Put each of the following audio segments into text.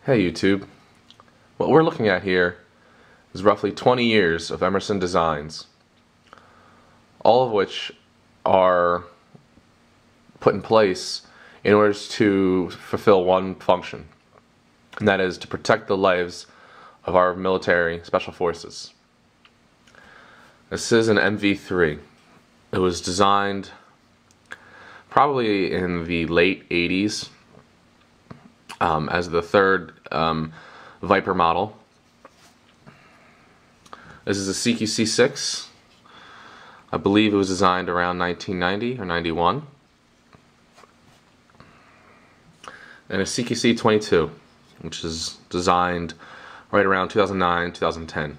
Hey YouTube. What we're looking at here is roughly 20 years of Emerson designs, all of which are put in place in order to fulfill one function, and that is to protect the lives of our military special forces. This is an MV-3. It was designed probably in the late 80s as the third Viper model. This is a CQC-6. I believe it was designed around 1990 or 91. And a CQC-22, which is designed right around 2009, 2010.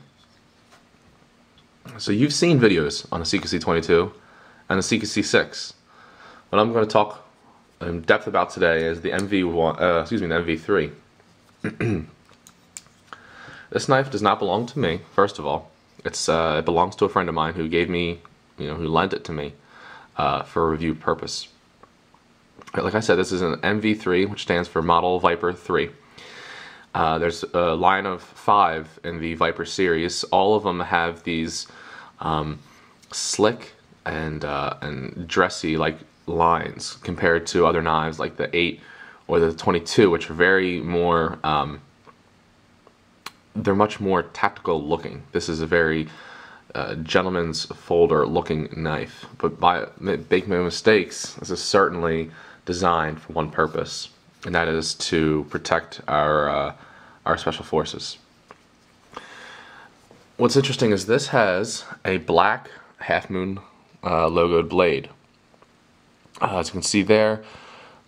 So you've seen videos on the CQC-22 and the CQC-6. What I'm going to talk in depth about today is the MV-3. This knife does not belong to me. First of all, it belongs to a friend of mine who gave me, who lent it to me for a review purpose. Like I said, this is an MV-3, which stands for Model Viper 3. There's a line of 5 in the Viper series. All of them have these slick and dressy like lines compared to other knives like the 8 or the 22, which are very more they're much more tactical looking. This is a very gentleman's folder looking knife, but make no mistakes, this is certainly designed for one purpose, and that is to protect our special forces. What's interesting is this has a black Halfmoon logoed blade. As you can see there,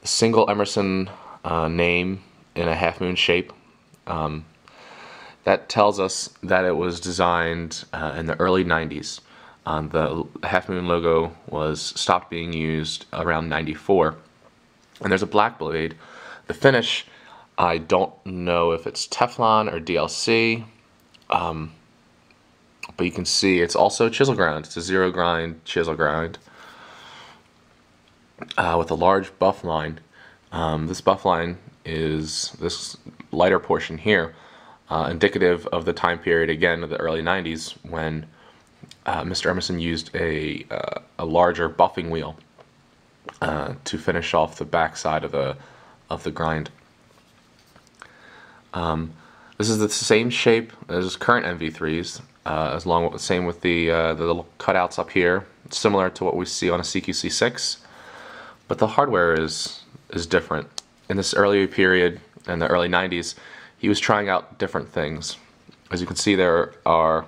the single Emerson name in a Halfmoon shape. That tells us that it was designed in the early 90s. The Halfmoon logo was stopped being used around 94. And there's a black blade. The finish, I don't know if it's Teflon or DLC, but you can see it's also chisel ground. It's a zero grind chisel grind with a large buff line. This buff line is this lighter portion here, indicative of the time period, again, of the early 90s, when Mr. Emerson used a larger buffing wheel to finish off the back side of the grind. This is the same shape as current MV3s, same with the little cutouts up here, similar to what we see on a CQC-6, but the hardware is different. In this earlier period, in the early 90s, he was trying out different things. As you can see, there are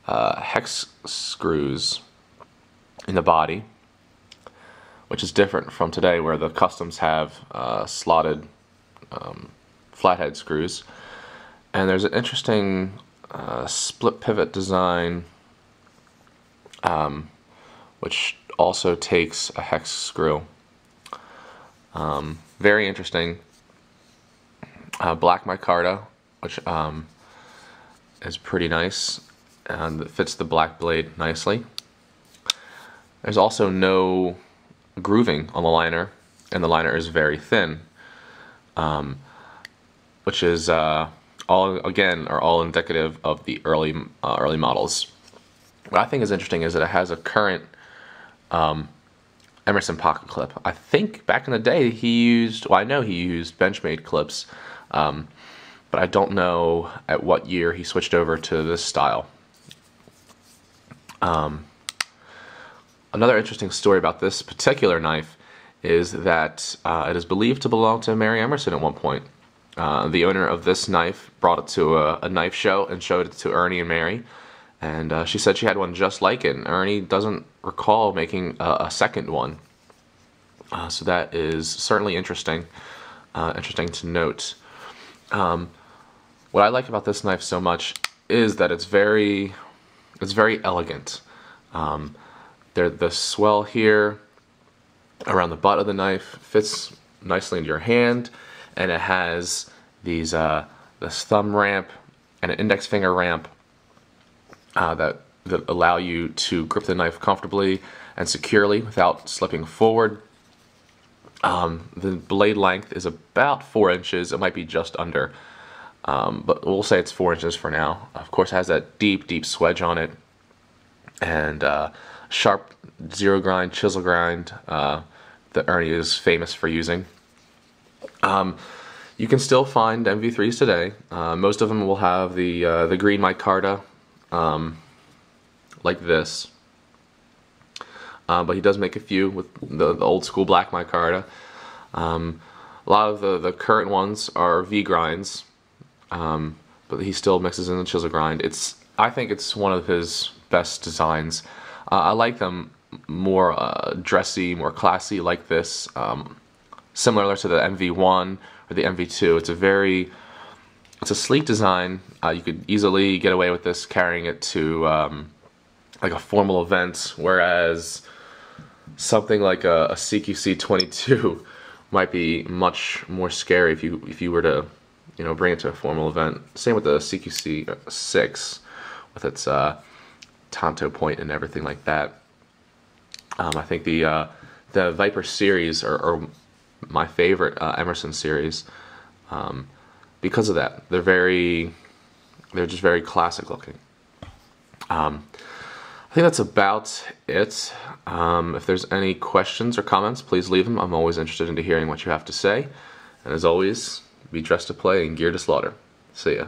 hex screws in the body, which is different from today, where the customs have slotted flathead screws. And there's an interesting split pivot design, which also takes a hex screw. Very interesting. Black micarta, which is pretty nice, and it fits the black blade nicely. There's also no grooving on the liner, and the liner is very thin, which is all indicative of the early models. What I think is interesting is that it has a current Emerson pocket clip. I think back in the day he used, well, I know he used Benchmade clips, but I don't know at what year he switched over to this style. Another interesting story about this particular knife is that it is believed to belong to Mary Emerson at one point. The owner of this knife brought it to a knife show and showed it to Ernie and Mary, and she said she had one just like it, and Ernie doesn't recall making a second one. So that is certainly interesting to note. What I like about this knife so much is that it's very elegant. The swell here around the butt of the knife fits nicely into your hand, and it has these this thumb ramp and an index finger ramp that allow you to grip the knife comfortably and securely without slipping forward. The blade length is about 4 inches. It might be just under, but we'll say it's 4 inches for now. Of course, it has that deep swedge on it, and sharp zero grind, chisel grind that Ernie is famous for using. You can still find MV3s today. Most of them will have the green micarta, like this. But he does make a few with the old school black micarta. A lot of the current ones are V grinds, but he still mixes in the chisel grind. I think it's one of his best designs. I like them more dressy, more classy, like this. Similar to the MV-1 or the MV-2. It's a sleek design. You could easily get away with this carrying it to like a formal event, whereas something like a CQC 22 might be much more scary if you were to, you know, bring it to a formal event. Same with the CQC 6 with its tanto point and everything like that. I think the Viper series are my favorite Emerson series because of that. They're just very classic looking. I think that's about it. If there's any questions or comments, please leave them. I'm always interested in hearing what you have to say. And as always, be dressed to play and geared to slaughter. See ya.